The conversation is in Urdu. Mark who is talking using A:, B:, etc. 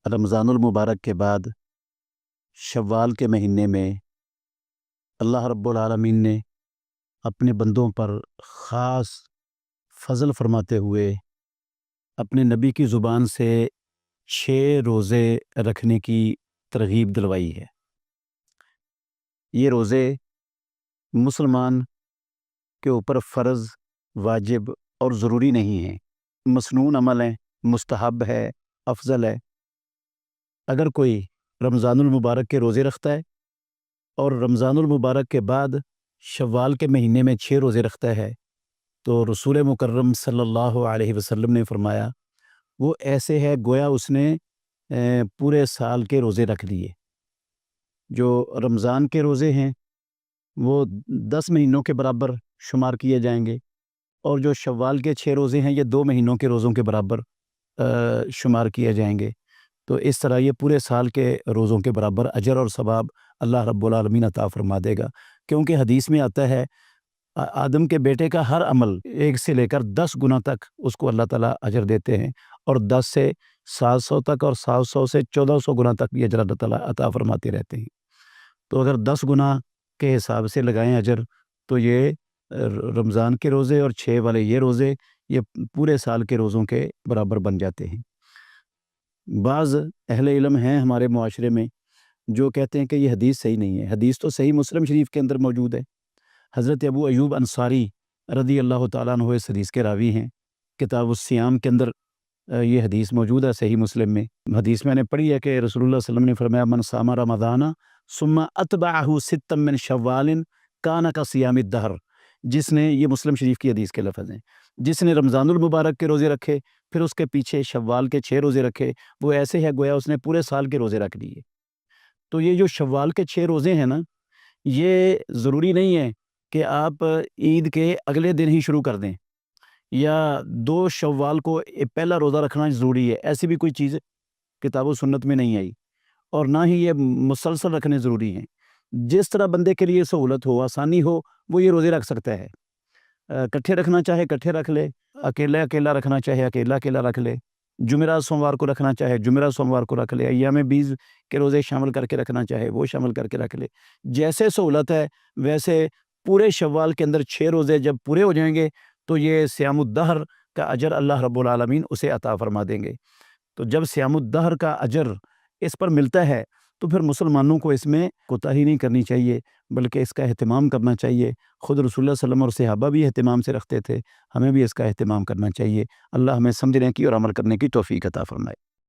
A: رمضان المبارک کے بعد شوال کے مہینے میں اللہ رب العالمین نے اپنے بندوں پر خاص فضل فرماتے ہوئے اپنے نبی کی زبان سے 6 روزے رکھنے کی ترغیب دلوائی ہے۔ یہ روزے مسلمان کے اوپر فرض، واجب اور ضروری نہیں ہیں، مسنون عمل ہیں، مستحب ہے، افضل ہے۔ اگر کوئی رمضان المبارک کے روزے رکھتا ہے اور رمضان المبارک کے بعد شوال کے مہینے میں 6 روزے رکھتا ہے تو رسول مکرم صلی اللہ علیہ وسلم نے فرمایا وہ ایسے ہے گویا اس نے پورے سال کے روزے رکھ لیے۔ جو رمضان کے روزے ہیں وہ 10 مہینوں کے برابر شمار کیے جائیں گے، اور جو شوال کے 6 روزے ہیں یہ 2 مہینوں کے روزوں کے برابر شمار کیے جائیں گے۔ تو اس طرح یہ پورے سال کے روزوں کے برابر اجر اور ثواب اللہ رب العالمین عطا فرما دے گا، کیونکہ حدیث میں آتا ہے آدم کے بیٹے کا ہر عمل 1 سے لے کر 10 گنا تک اس کو اللہ تعالیٰ اجر دیتے ہیں، اور 10 سے 700 تک اور 700 سے 1400 گنا تک بھی اجر اللہ تعالیٰ عطا فرماتے رہتے ہیں۔ تو اگر 10 گنا کے حساب سے لگائیں اجر تو یہ رمضان کے روزے اور 6 والے یہ روزے یہ پورے سال کے روزوں کے برابر بن جاتے ہیں۔ بعض اہل علم ہیں ہمارے معاشرے میں جو کہتے ہیں کہ یہ حدیث صحیح نہیں ہے۔ حدیث تو صحیح مسلم شریف کے اندر موجود ہے، حضرت ابو ایوب انصاری رضی اللہ تعالیٰ عنہ اس حدیث کے راوی ہیں، کتاب الصیام کے اندر یہ حدیث موجود ہے صحیح مسلم میں۔ حدیث میں نے پڑھی ہے کہ رسول اللہ صلی اللہ علیہ وسلم نے فرمایا من صام رمضان ثم اتبعہ ستا من شوال کان کصیام الدہر، جس نے، یہ مسلم شریف کی حدیث کے لفظ ہیں، جس نے رمضان المبارک کے روزے رکھے پھر اس کے پیچھے شوال کے 6 روزے رکھے وہ ایسے ہے گویا اس نے پورے سال کے روزے رکھ لیے۔ تو یہ جو شوال کے 6 روزے ہیں نا، یہ ضروری نہیں ہے کہ آپ عید کے اگلے دن ہی شروع کر دیں، یا 2 شوال کو پہلا روزہ رکھنا ضروری ہے، ایسی بھی کوئی چیز کتاب و سنت میں نہیں آئی، اور نہ ہی یہ مسلسل رکھنے ضروری ہیں۔ جس طرح بندے کے لیے سہولت ہو، آسانی ہو، وہ یہ روزے رکھ سکتا ہے۔ کٹھے رکھنا چاہے کٹھے رکھ لے، اکیلا اکیلا رکھنا چاہے اکیلا اکیلا رکھ لے، جمعرات سوموار کو رکھنا چاہے جمعرات سوموار کو رکھ لے، ایام بیز کے روزے شامل کر کے رکھنا چاہے وہ شامل کر کے رکھ لے، جیسے سہولت ہے ویسے۔ پورے شوال کے اندر 6 روزے جب پورے ہو جائیں گے تو یہ صیام الدہر کا اجر اللہ رب العالمین اسے عطا فرما دیں گے۔ تو جب صیام الدہر کا اجر اس پر ملتا ہے تو پھر مسلمانوں کو اس میں کوتاہی نہیں کرنی چاہیے، بلکہ اس کا اہتمام کرنا چاہیے۔ خود رسول اللہ صلی اللہ علیہ وسلم اور صحابہ بھی اہتمام سے رکھتے تھے، ہمیں بھی اس کا اہتمام کرنا چاہیے۔ اللہ ہمیں سمجھنے کی اور عمل کرنے کی توفیق عطا فرمائے۔